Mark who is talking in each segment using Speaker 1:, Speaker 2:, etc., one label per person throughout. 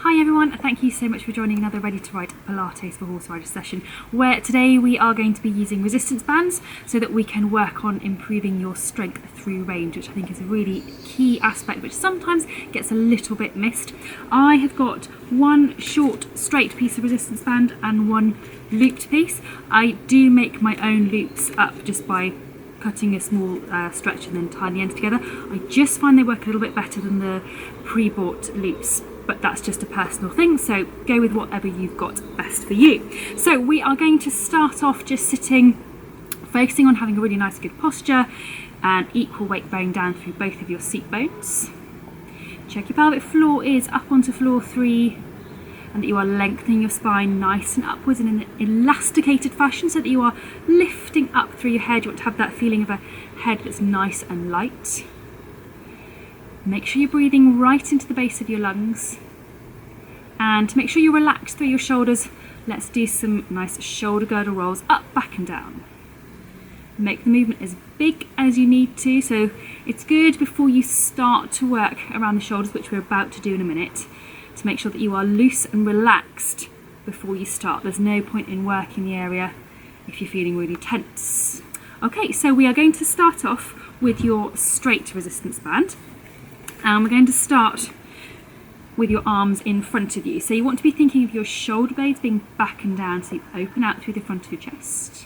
Speaker 1: Hi everyone, thank you so much for joining another Ready to Ride Pilates for Horse Riders session, where today we are going to be using resistance bands so that we can work on improving your strength through range, which I think is a really key aspect which sometimes gets a little bit missed. I have got one short straight piece of resistance band and one looped piece. I do make my own loops up just by cutting a small stretch and then tying the ends together. I just find they work a little bit better than the pre-bought loops, but that's just a personal thing, so go with whatever you've got best for you. So we are going to start off just sitting, focusing on having a really nice good posture and equal weight bearing down through both of your seat bones. Check your pelvic floor is up onto floor 3 and that you are lengthening your spine nice and upwards in an elasticated fashion so that you are lifting up through your head. You want to have that feeling of a head that's nice and light. Make sure you're breathing right into the base of your lungs, and to make sure you're relaxed through your shoulders, let's do some nice shoulder girdle rolls up, back and down. Make the movement as big as you need to, so it's good before you start to work around the shoulders, which we're about to do in a minute, to make sure that you are loose and relaxed before you start. There's no point in working the area if you're feeling really tense. Okay, so we are going to start off with your straight resistance band. And we're going to start with your arms in front of you. So you want to be thinking of your shoulder blades being back and down, so you open out through the front of your chest.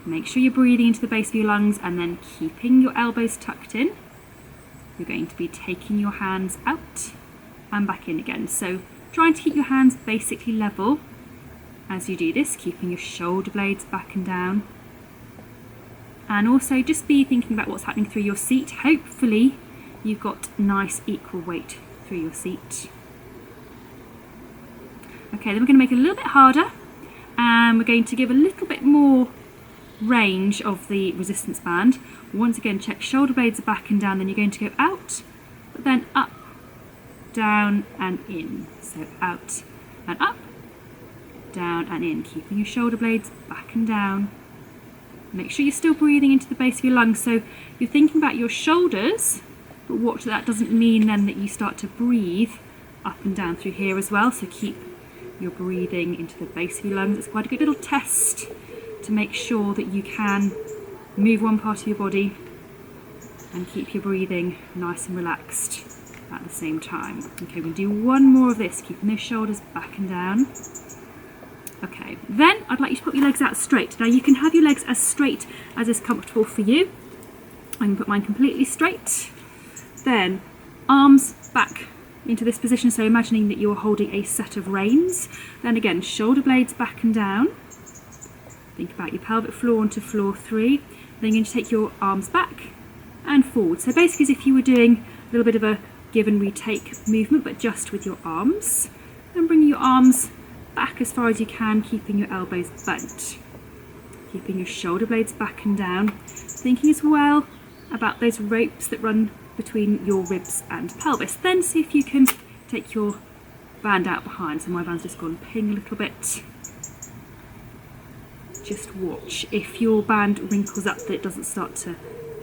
Speaker 1: Make sure you're breathing into the base of your lungs and then keeping your elbows tucked in. You're going to be taking your hands out and back in again. So trying to keep your hands basically level as you do this, keeping your shoulder blades back and down. And also just be thinking about what's happening through your seat. Hopefully you've got nice equal weight through your seat. Okay, then we're going to make it a little bit harder, and we're going to give a little bit more range of the resistance band. Once again, check shoulder blades are back and down, then you're going to go out, but then up, down and in. So out and up, down and in, keeping your shoulder blades back and down. Make sure you're still breathing into the base of your lungs, so you're thinking about your shoulders, but watch that doesn't mean then that you start to breathe up and down through here as well. So keep your breathing into the base of your lungs. It's quite a good little test to make sure that you can move one part of your body and keep your breathing nice and relaxed at the same time. Okay, we'll do one more of this, keeping those shoulders back and down. Okay, then I'd like you to put your legs out straight. Now you can have your legs as straight as is comfortable for you. I can put mine completely straight. Then arms back into this position, so imagining that you're holding a set of reins. Then again, shoulder blades back and down. Think about your pelvic floor onto floor 3. Then you're going to take your arms back and forward. So basically as if you were doing a little bit of a give and retake movement, but just with your arms. Then bring your arms back as far as you can, keeping your elbows bent. Keeping your shoulder blades back and down. Thinking as well about those ropes that run between your ribs and pelvis. Then see if you can take your band out behind. So my band's just gone ping a little bit. Just watch if your band wrinkles up that it doesn't start to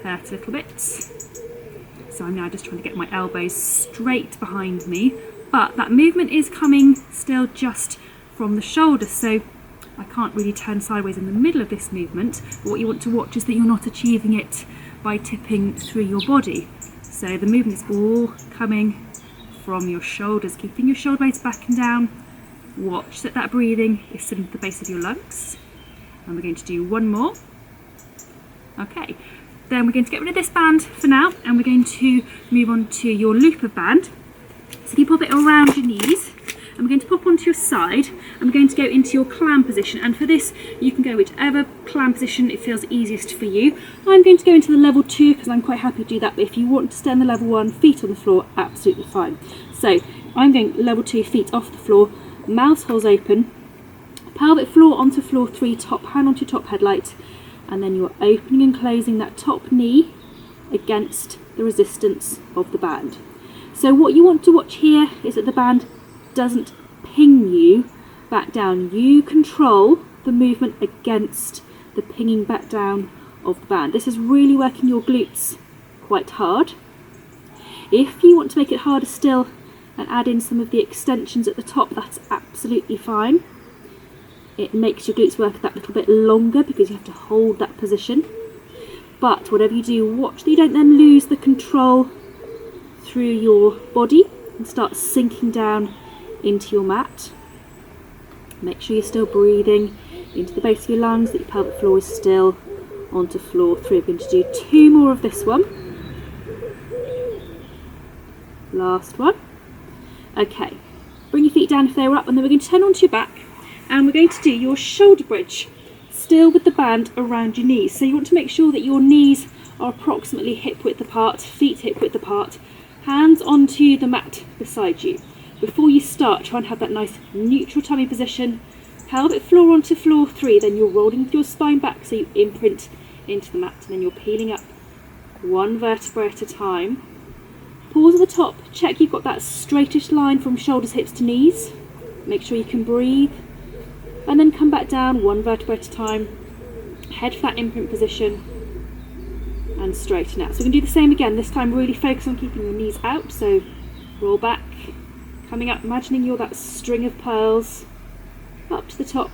Speaker 1: hurt a little bit. So I'm now just trying to get my elbows straight behind me, but that movement is coming still just from the shoulder, so I can't really turn sideways in the middle of this movement. But what you want to watch is that you're not achieving it by tipping through your body. So the movement is all coming from your shoulders, keeping your shoulder blades back and down. Watch that that breathing is still at the base of your lungs. And we're going to do one more. Okay, then we're going to get rid of this band for now, and we're going to move on to your looper band. So you pop it around your knees, and we're going to pop onto your side, and we're going to go into your clam position. And for this, you can go whichever clam position it feels easiest for you. I'm going to go into the level 2 because I'm quite happy to do that, but if you want to stay on the level 1, feet on the floor, absolutely fine. So I'm going level 2, feet off the floor, mouse holes open, pelvic floor onto floor 3, top hand onto top headlight, and then you're opening and closing that top knee against the resistance of the band. So what you want to watch here is that the band doesn't ping you back down. You control the movement against the pinging back down of the band. This is really working your glutes quite hard. If you want to make it harder still, and add in some of the extensions at the top, that's absolutely fine. It makes your glutes work that little bit longer because you have to hold that position. But whatever you do, watch that you don't then lose the control through your body and start sinking down into your mat. Make sure you're still breathing into the base of your lungs, that your pelvic floor is still onto floor 3. We're going to do 2 more of this one. Last one. Okay, bring your feet down if they were up, and then we're going to turn onto your back, and we're going to do your shoulder bridge, still with the band around your knees. So you want to make sure that your knees are approximately hip width apart, feet hip width apart, hands onto the mat beside you. Before you start, try and have that nice neutral tummy position, pelvic floor onto floor 3, then you're rolling with your spine back so you imprint into the mat, and then you're peeling up 1 vertebra at a time. Pause at the top, check you've got that straightish line from shoulders, hips to knees. Make sure you can breathe, and then come back down 1 vertebra at a time, head flat imprint position, and straighten out. So we're going to do the same again, this time really focus on keeping your knees out, so roll back, coming up, imagining you're that string of pearls, up to the top,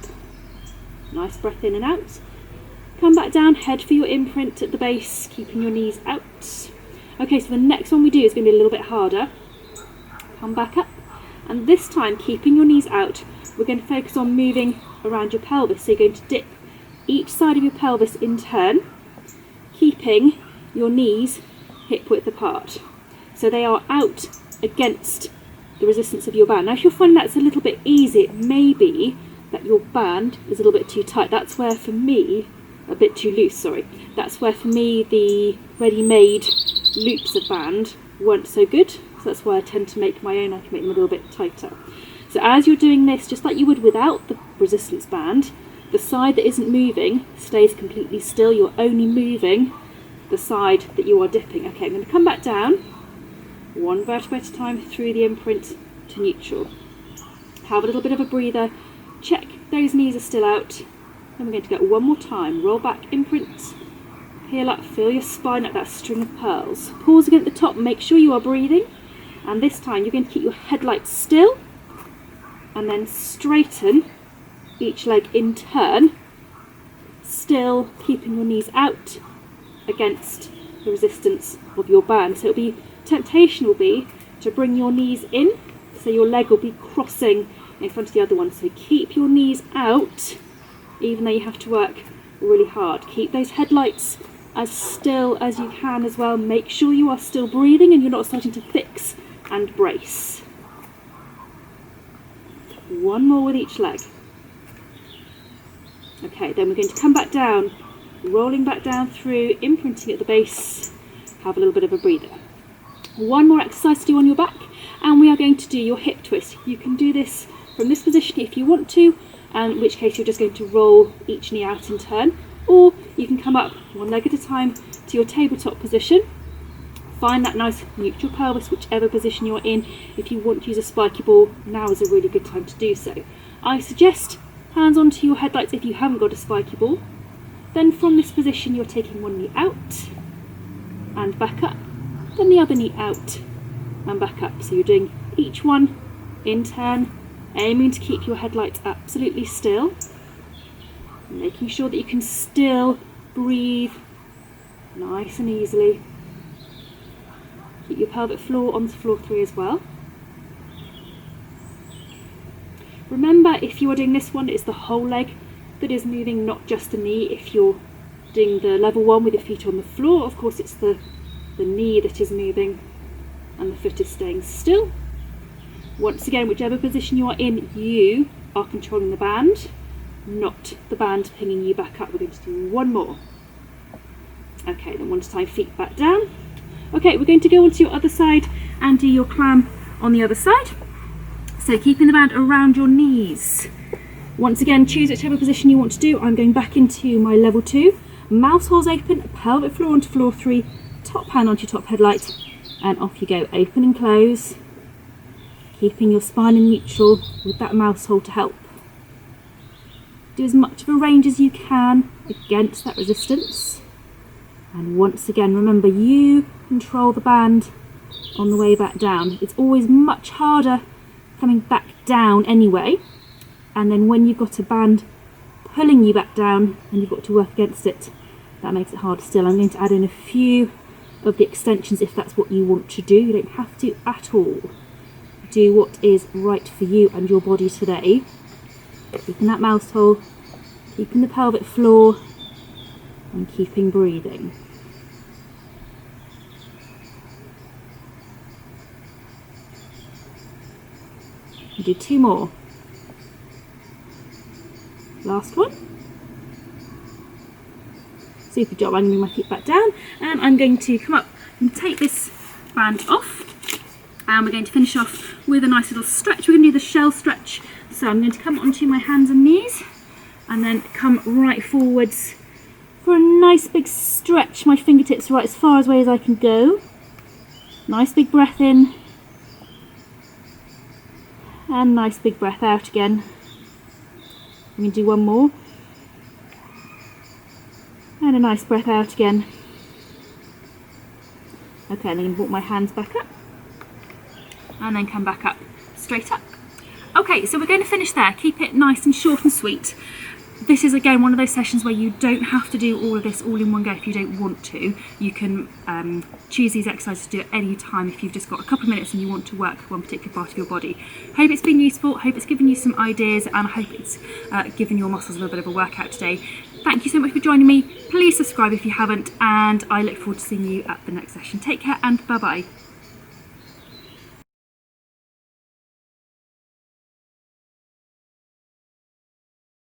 Speaker 1: nice breath in and out, come back down, head for your imprint at the base, keeping your knees out. Okay, so the next one we do is going to be a little bit harder. Come back up, and this time, keeping your knees out, we're going to focus on moving around your pelvis. So you're going to dip each side of your pelvis in turn, keeping your knees hip width apart. So they are out against the resistance of your band. Now if you're finding that's a little bit easy, it may be that your band is a little bit too tight. That's where for me, a bit too loose, sorry. That's where for me the ready-made loops of band weren't so good. So that's why I tend to make my own. I can make them a little bit tighter. So as you're doing this, just like you would without the resistance band, the side that isn't moving stays completely still. You're only moving the side that you are dipping. Okay, I'm going to come back down 1 vertebra at a time through the imprint to neutral. Have a little bit of a breather, check those knees are still out. Then we're going to go 1 more time, roll back, imprint, peel up, feel your spine like that string of pearls. Pause again at the top, make sure you are breathing, and this time you're going to keep your headlights still and then straighten each leg in turn, still keeping your knees out against the resistance of your band. So temptation will be to bring your knees in, so your leg will be crossing in front of the other one. So keep your knees out, even though you have to work really hard. Keep those headlights as still as you can as well. Make sure you are still breathing and you're not starting to fix and brace. 1 more with each leg. Okay, then we're going to come back down, rolling back down through, imprinting at the base. Have a little bit of a breather. 1 more exercise to do on your back, and we are going to do your hip twist. You can do this from this position if you want to, in which case you're just going to roll each knee out in turn, or you can come up 1 leg at a time to your tabletop position. Find that nice neutral pelvis, whichever position you're in. If you want to use a spiky ball, now is a really good time to do so. I suggest hands onto your headlights if you haven't got a spiky ball. Then from this position you're taking 1 knee out and back up, then the other knee out and back up. So you're doing each one in turn, aiming to keep your headlights absolutely still, making sure that you can still breathe nice and easily. Keep your pelvic floor onto floor 3 as well. Remember, if you are doing this one, it's the whole leg that is moving, not just the knee. If you're doing the level 1 with your feet on the floor, of course it's the knee that is moving and the foot is staying still. Once again, whichever position you are in, you are controlling the band, not the band pinging you back up. We're going to do 1 more. Okay, then 1 time, feet back down. Okay, we're going to go onto your other side and do your clam on the other side. So keeping the band around your knees. Once again, choose whichever position you want to do. I'm going back into my level 2. Mouse holes open, pelvic floor onto floor 3, top hand onto your top headlight, and off you go. Open and close, keeping your spine in neutral with that mouse hole to help. Do as much of a range as you can against that resistance. And once again, remember, you control the band on the way back down. It's always much harder coming back down anyway, and then when you've got a band pulling you back down and you've got to work against it, that makes it harder still. I'm going to add in a few of the extensions if that's what you want to do. You don't have to at all. Do what is right for you and your body today. Keeping that mouse hole, keeping the pelvic floor, and keeping breathing. And do 2 more. Last one. Super job. I'm going to bring my feet back down and I'm going to come up and take this band off, and we're going to finish off with a nice little stretch. We're going to do the shell stretch. So I'm going to come onto my hands and knees and then come right forwards for a nice big stretch. My fingertips right as far away as I can go. Nice big breath in and nice big breath out again. I'm going to do one more. And a nice breath out again. Okay, and then I'm going to walk my hands back up. And then come back up, straight up. Okay, so we're going to finish there. Keep it nice and short and sweet. This is again one of those sessions where you don't have to do all of this all in one go if you don't want to. You can choose these exercises to do at any time if you've just got a couple of minutes and you want to work one particular part of your body. Hope it's been useful, hope it's given you some ideas, and I hope it's given your muscles a little bit of a workout today. Thank you so much for joining me. Please subscribe if you haven't, and I look forward to seeing you at the next session. Take care and bye bye.